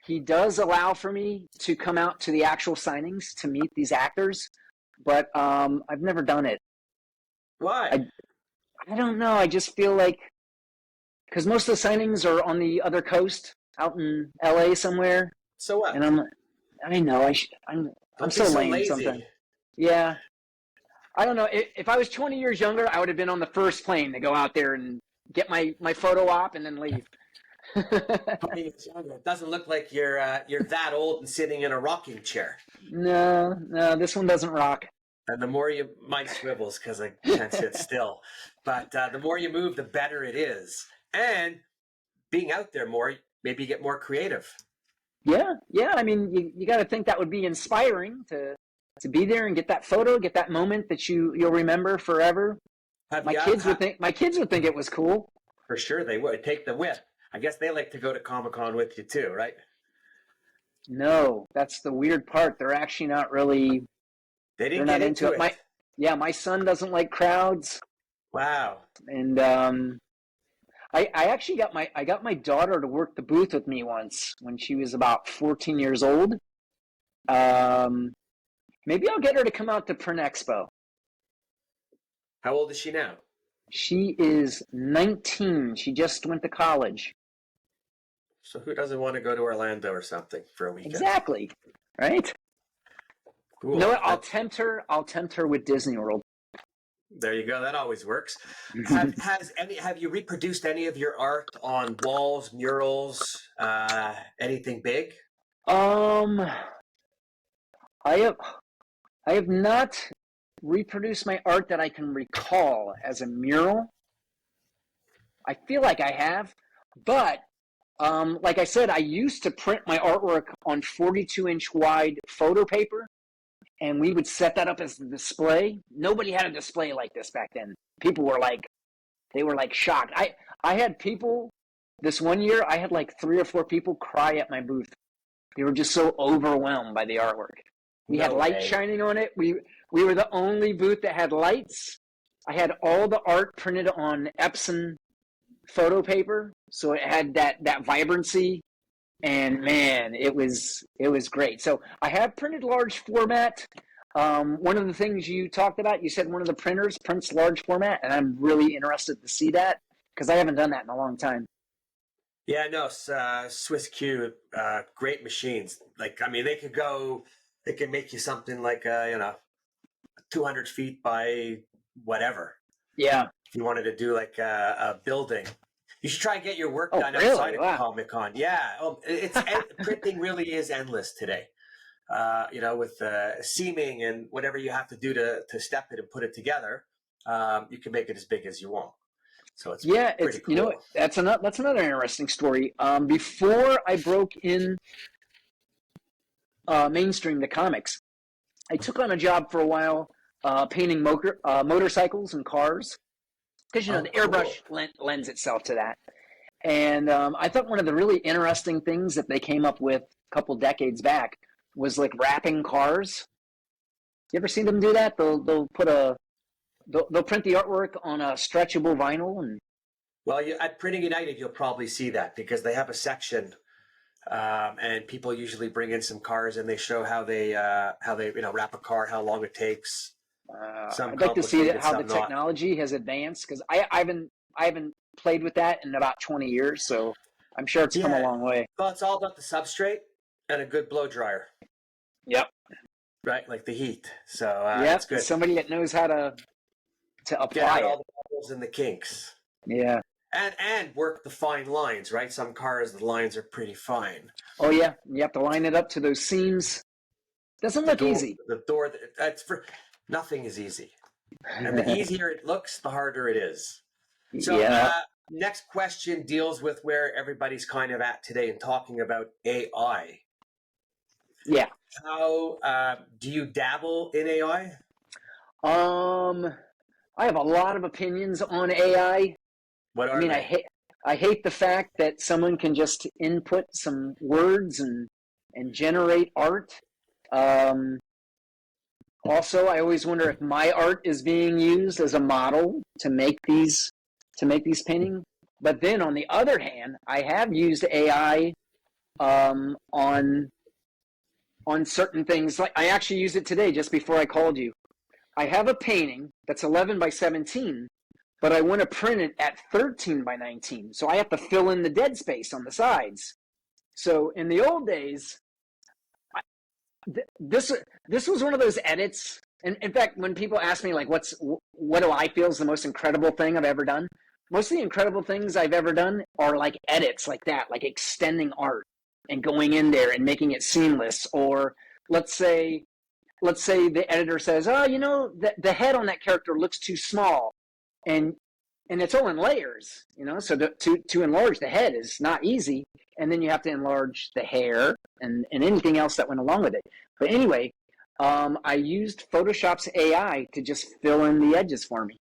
he does allow for me to come out to the actual signings to meet these actors, but I've never done it. Why? I I don't know. I just feel like because most of the signings are on the other coast, out in LA somewhere, So what? and I know I'm Don't be so so lame sometimes. lazy. Yeah, I don't know. If I was 20 years younger, I would have been on the first plane to go out there and get my photo op and then leave. 20 years younger. It doesn't look like you're that old and sitting in a rocking chair. No, this one doesn't rock. And the more you, mine swivels because I can't sit still. But the more you move, the better it is. And being out there more, maybe you get more creative. Yeah. I mean, you got to think that would be inspiring to be there and get that photo, get that moment that you'll remember forever. Have My you, kids would think it was cool. for sure they would. Take the whip. I guess they like to go to Comic-Con with you too, right? No, that's the weird part. They're actually not really. They They're didn't not get into into it. it. My son doesn't like crowds, Wow. and I actually got my daughter to work the booth with me once when she was about 14 years old. Um, Maybe I'll get her to come out to Print Expo. How old is she now? She is 19. She just went to college. So who doesn't want to go to Orlando or something for a weekend? Exactly. Right? You know Cool. what? I'll tempt her with Disney World. There you go. That always works. Have you reproduced any of your art on walls, murals, anything big? um I have I have not reproduced my art that I can recall as a mural. I feel like I have, but like I said, I used to print my artwork on 42-inch wide photo paper, and we would set that up as the display. Nobody had a display like this back then. People were like, they were like shocked. I had people this one year. I had like 3 or 4 people cry at my booth. They were just so overwhelmed by the artwork. We had No light way. shining on it. We were the only booth that had lights. I had all the art printed on Epson photo paper, so it had that vibrancy. And man, it was great. So I have printed large format. One of the things you talked about, you said one of the printers prints large format, and I'm really interested to see that because I haven't done that in a long time. Yeah, no, Swiss Q, great machines. Like, I mean, they can make you something like, 200 feet by whatever. Yeah. If you wanted to do like a building, you should try and get your work Oh, done really? outside of Wow. Comic Con. Yeah, printing really is endless today. With seaming and whatever you have to do to step it and put it together, you can make it as big as you want. So it's Yeah, it's pretty cool. that's another interesting story. Before I broke in mainstream to comics, I took on a job for a while painting motorcycles and cars because Oh, the cool. airbrush lends itself to that. And I thought one of the really interesting things that they came up with a couple decades back was like wrapping cars. You ever seen them do that? They'll print the artwork on a stretchable vinyl and Well, at Printing United, you'll probably see that because they have a section, and people usually bring in some cars and they show how they wrap a car, how long it takes. Some I'd like to see complicated, how the some not. technology has advanced because I haven't played with that in about 20 years, so I'm sure it's come a Yeah, long way. well, it's all about the substrate and a good blow dryer, Yep. right? Like the heat. So it's Yep. good. Somebody that knows how to Get apply out it. all the bubbles and the kinks. Yeah. And work the fine lines, right? Some cars, the lines are pretty fine. Oh yeah. You have to line it up to those seams. Doesn't look easy. The door, that's for nothing is easy. And the easier it looks, the harder it is. So, Yeah. next question deals with where everybody's kind of at today and talking about AI. Yeah. How do you dabble in AI? Um, I have a lot of opinions on AI. What I are mean, they? I hate the fact that someone can just input some words and generate art. Um, Also, I always wonder if my art is being used as a model to make these paintings. But then on the other hand, I have used AI on certain things. Like I actually used it today just before I called you. I have a painting that's 11 by 17, but I want to print it at 13 by 19. So I have to fill in the dead space on the sides. So in the old days, this was one of those edits. And in fact, when people ask me like, what do I feel is the most incredible thing I've ever done? Most of the incredible things I've ever done are like edits like that, like extending art and going in there and making it seamless. Or let's say the editor says, oh, the head on that character looks too small, and it's all in layers, so to enlarge the head is not easy, and then you have to enlarge the hair and anything else that went along with it. But anyway, I used Photoshop's AI to just fill in the edges for me,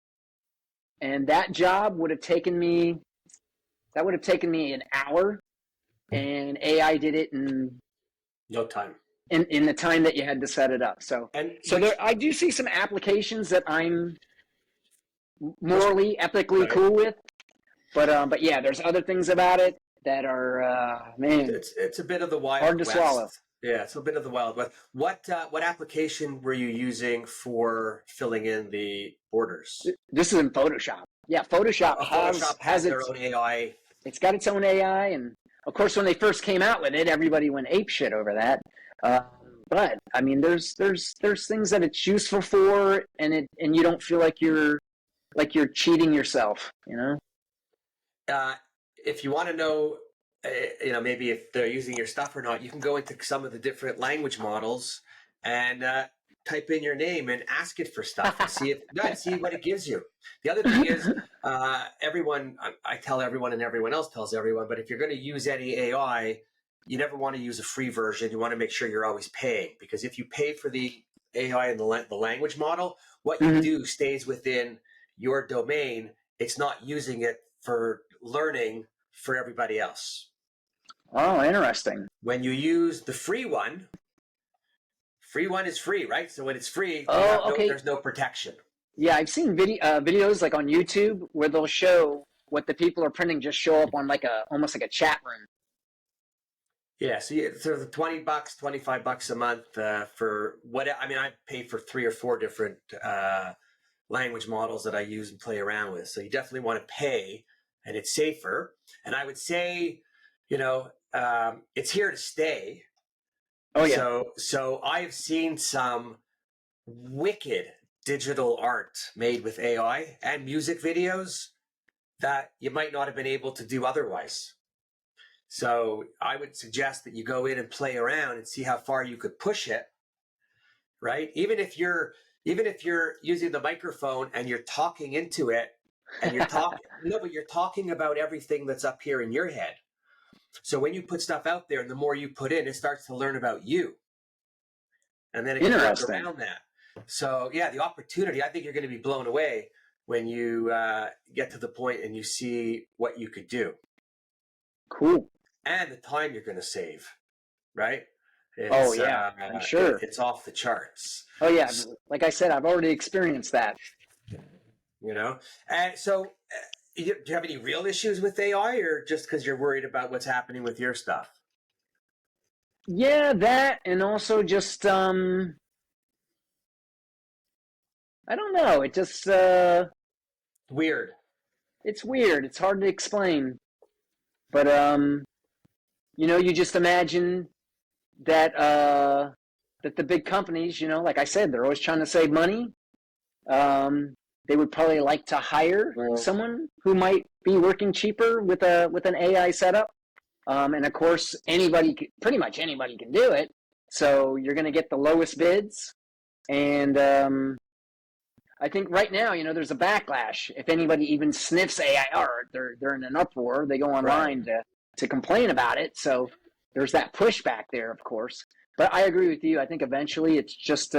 and that job would have taken me an hour, and AI did it in no time. In the time that you had to set it up. So I do see some applications that I'm morally, ethically cool with, but yeah, there's other things about it that are man. It's a bit of the Wild hard to West. Swallow. Yeah, it's a bit of the Wild West. What application were you using for filling in the borders? This is in Photoshop. Yeah, Photoshop has their own AI. It's got its own AI, and of course, when they first came out with it, everybody went apeshit over that. But I mean, there's things that it's useful for, and you don't feel like you're cheating yourself, If you want to know, maybe if they're using your stuff or not, you can go into some of the different language models and type in your name and ask it for stuff and see what it gives you. The other thing is, I tell everyone and everyone else tells everyone, but if you're going to use any AI, you never want to use a free version. You want to make sure you're always paying, because if you pay for the AI and the language model, what you do stays within your domain. It's not using it for learning for everybody else. Oh, interesting. When you use the free one is free, right? So when it's free, there's no protection. Yeah, I've seen videos like on YouTube where they'll show what the people are printing just show up on almost like a chat room. Yeah, so the $20, $25 a month for what I pay for 3 or 4 different language models that I use and play around with. So you definitely want to pay, and it's safer. And I would say, it's here to stay. Oh yeah. So I've seen some wicked digital art made with AI and music videos that you might not have been able to do otherwise. So I would suggest that you go in and play around and see how far you could push it, right? Even if you're using the microphone and you're talking into it, and you're talking about everything that's up here in your head. So when you put stuff out there, and the more you put in, it starts to learn about you, and then it can work around that. So yeah, the opportunity. I think you're going to be blown away when you get to the point and you see what you could do. Cool. And the time you're going to save, right? I'm sure. It's off the charts. Oh yeah, like I said, I've already experienced that. And so do you have any real issues with AI, or just because you're worried about what's happening with your stuff? Yeah, that, and also just I don't know. It just weird. It's weird. It's hard to explain, but you just imagine that that the big companies, like I said, they're always trying to save money. They would probably like to hire someone who might be working cheaper with an AI setup. And of course, pretty much anybody can do it. So you're going to get the lowest bids. And I think right now, there's a backlash. If anybody even sniffs AI art, they're in an uproar. They go online to complain about it. So there's that pushback there, of course. But I agree with you. I think eventually it's just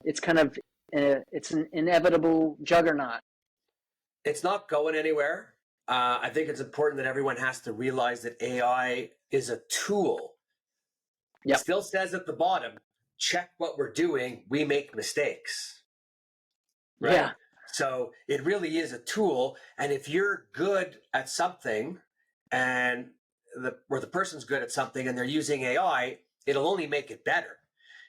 it's kind of it's an inevitable juggernaut. It's not going anywhere. I think it's important that everyone has to realize that AI is a tool. Yep. It still says at the bottom, check what we're doing, we make mistakes. Right? Yeah. So it really is a tool. And if you're good at something and the person's good at something and they're using AI, it'll only make it better.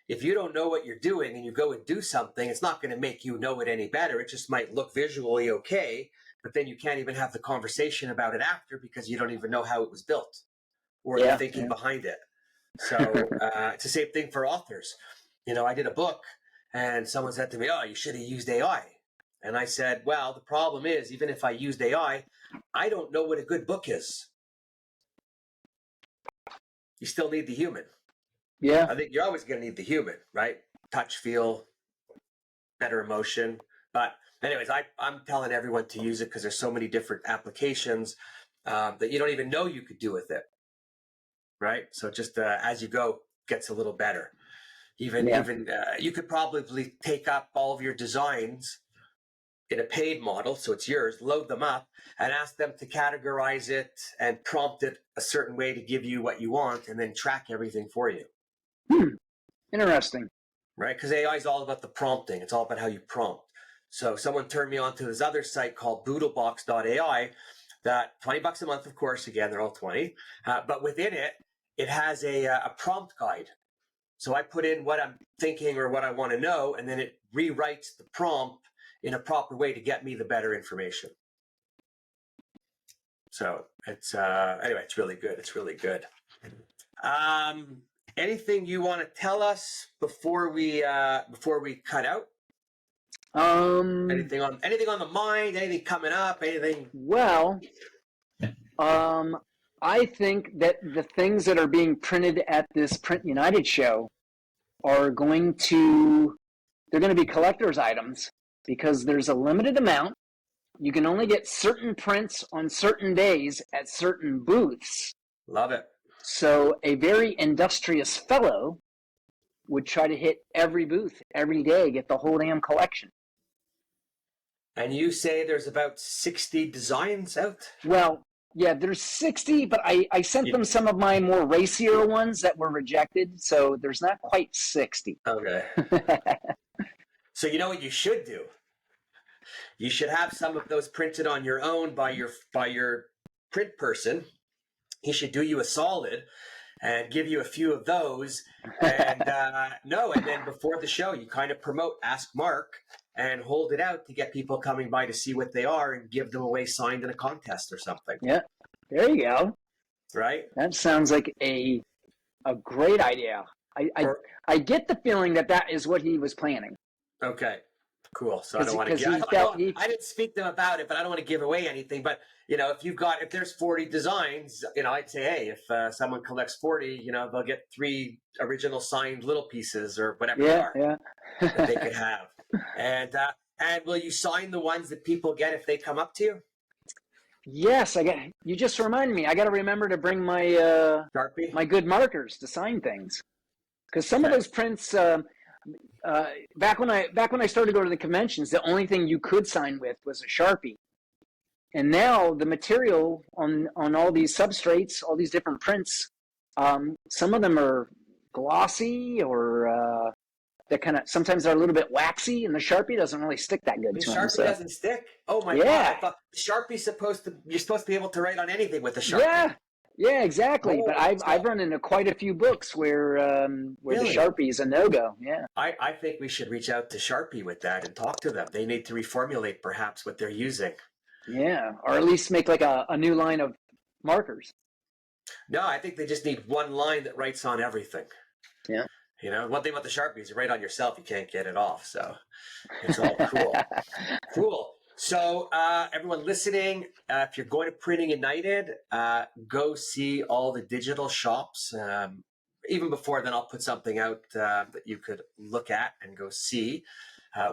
If you don't know what you're doing and you go and do something, it's not going to make you know it any better. It just might look visually okay, but then you can't even have the conversation about it after because you don't even know how it was built or the thinking behind it. So it's the same thing for authors. I did a book and someone said to me, "Oh, you should have used AI." And I said, well, the problem is, even if I used AI, I don't know what a good book is. You still need the human. Yeah. I think you're always going to need the human, right? Touch, feel, better emotion. But anyways, I'm telling everyone to use it because there's so many different applications that you don't even know you could do with it, right? So just as you go, gets a little better. Even you could probably take up all of your designs in a paid model, so it's yours, load them up and ask them to categorize it and prompt it a certain way to give you what you want and then track everything for you. Interesting. Right? Because AI is all about the prompting. It's all about how you prompt. So someone turned me on to this other site called boodlebox.ai that $20 a month, of course, again, they're all 20, but within it, it has a prompt guide. So I put in what I'm thinking or what I want to know, and then it rewrites the prompt in a proper way to get me the better information. So it's anyway, it's really good. It's really good. Anything you want to tell us before we cut out? Anything on the mind? Anything coming up? Anything? Well, I think that the things that are being printed at this Print United show are going to be collector's items because there's a limited amount. You can only get certain prints on certain days at certain booths. Love it. So a very industrious fellow would try to hit every booth every day, get the whole damn collection. And you say there's about 60 designs out? Well, yeah, there's 60, but I sent them some of my more racier ones that were rejected, so there's not quite 60. Okay. So you know what you should do? You should have some of those printed on your own by your print person. He should do you a solid and give you a few of those. And and then before the show, you kind of promote Ask Mark and hold it out to get people coming by to see what they are and give them away signed in a contest or something. Yeah, there you go. Right? That sounds like a great idea. I get the feeling that is what he was planning. Okay, cool. So I don't want to I didn't speak to him about it, but I don't want to give away anything. But if there's 40 designs, I'd say, hey, if someone collects 40, they'll get 3 original signed little pieces or whatever they are that they could have. And will you sign the ones that people get if they come up to you? Yes, you just reminded me. I got to remember to bring my Sharpie, my good markers to sign things, because some of those prints. Back when I started to go to the conventions, the only thing you could sign with was a Sharpie, and now the material on all these substrates, all these different prints, some of them are glossy or that kind of sometimes they're a little bit waxy, and the Sharpie doesn't really stick that good. The to Sharpie them, doesn't stick. Oh my god! I thought the Sharpie's you're supposed to be able to write on anything with the Sharpie. Yeah, exactly. But I've run into quite a few books where really? The Sharpie is a no-go. Yeah. I think we should reach out to Sharpie with that and talk to them. They need to reformulate perhaps what they're using. Yeah, or at least make like a new line of markers. No, I think they just need one line that writes on everything. Yeah. One thing about the Sharpie is you write on yourself, you can't get it off. So it's all cool. Cool. So everyone listening, if you're going to Printing United, go see all the digital shops. Even before then, I'll put something out that you could look at and go see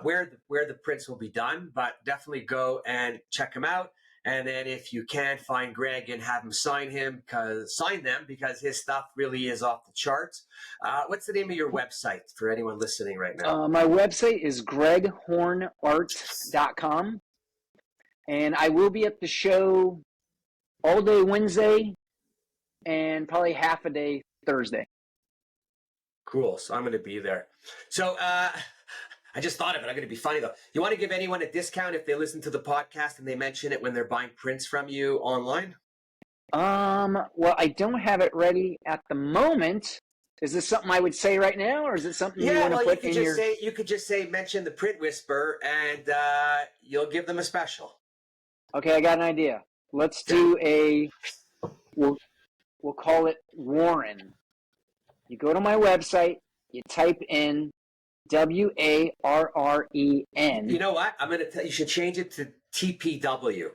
where the prints will be done. But definitely go and check them out. And then if you can, find Greg and have him sign them because his stuff really is off the charts. What's the name of your website for anyone listening right now? My website is greghornart.com. And I will be at the show all day Wednesday and probably half a day Thursday. Cool. So I'm going to be there. So I just thought of it. I'm going to be funny though. You want to give anyone a discount if they listen to the podcast and they mention it when they're buying prints from you online? Well, I don't have it ready at the moment. Is this something I would say right now, or is it something you want to put in your... You could just say, mention the Print Whisperer, and you'll give them a special. Okay, I got an idea. Let's do we'll call it Warren. You go to my website, you type in WARREN. You know what? I'm going to tell you should change it to TPW.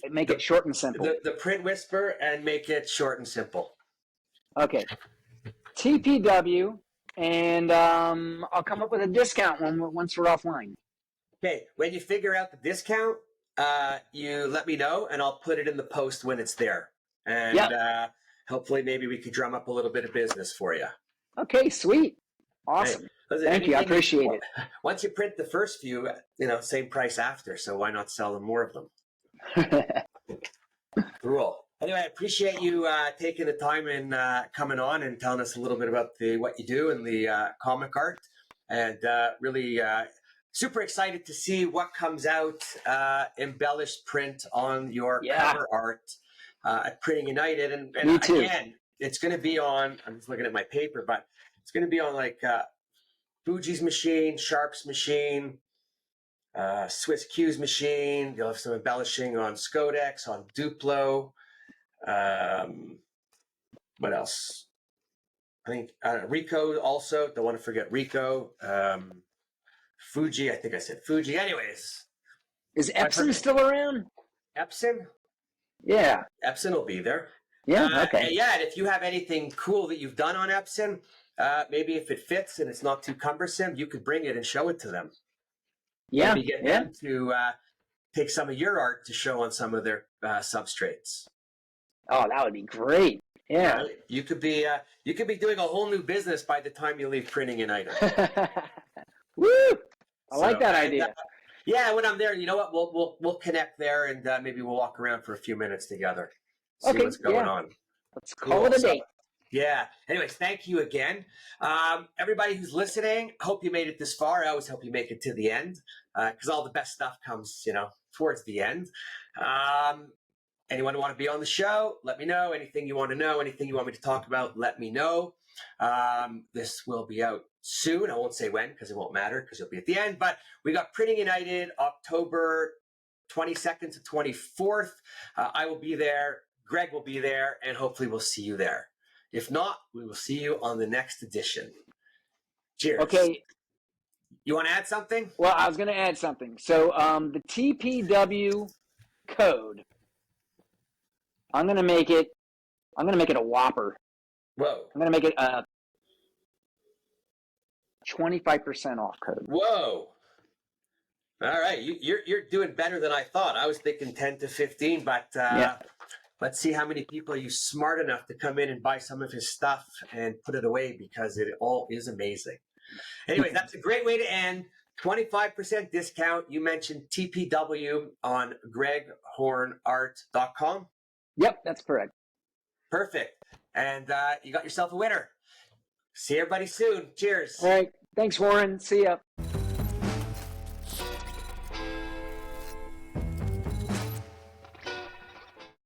Make it short and simple. The Print Whisperer, and make it short and simple. Okay. TPW, and I'll come up with a discount once we're offline. Okay, when you figure out the discount, you let me know, and I'll put it in the post when it's there. And hopefully maybe we could drum up a little bit of business for you. Okay, sweet. Awesome. Hey, listen, thank you. I appreciate it. Once you print the first few, same price after, so why not sell them more of them? Cool. Anyway, I appreciate you taking the time and coming on and telling us a little bit about what you do and the comic art, and really super excited to see what comes out embellished print on your cover art at Printing United. And Me too. Again, it's going to be on, I'm just looking at my paper, but it's going to be on like Fuji's machine, Sharp's machine, Swiss Q's machine. You'll have some embellishing on Skodex, on Duplo. What else? I think Ricoh also. Don't want to forget Ricoh. Fuji. I think I said Fuji. Anyways. Is Epson still around? Epson? Yeah. Epson will be there. Yeah, okay. And if you have anything cool that you've done on Epson, maybe if it fits and it's not too cumbersome, you could bring it and show it to them. Yeah. Maybe get them to take some of your art to show on some of their substrates. Oh, that would be great. Yeah. You could be doing a whole new business by the time you leave Printing United. Woo! I like that idea. Yeah, when I'm there, you know what? We'll connect there, and maybe we'll walk around for a few minutes together. See what's going on. Let's call it a date. Yeah. Anyways, thank you again. Everybody who's listening, hope you made it this far. I always hope you make it to the end, because all the best stuff comes, towards the end. Anyone want to be on the show? Let me know. Anything you want to know, anything you want me to talk about, let me know. This will be out soon. I won't say when because it won't matter because you'll be at the end. But we got Printing United October 22nd to 24th. I will be there. Greg will be there. And hopefully we'll see you there. If not, we will see you on the next edition. Cheers. Okay. You want to add something? Well, I was going to add something. So the TPW code, I'm going to make it a whopper. Whoa. I'm going to make it a 25% off code. Whoa. All right. You're doing better than I thought. I was thinking 10 to 15, but let's see how many people are you smart enough to come in and buy some of his stuff and put it away, because it all is amazing. Anyway, that's a great way to end. 25% discount. You mentioned TPW on greghornart.com. Yep, that's correct. Perfect. And you got yourself a winner. See everybody soon. Cheers. All right. Thanks, Warren. See ya.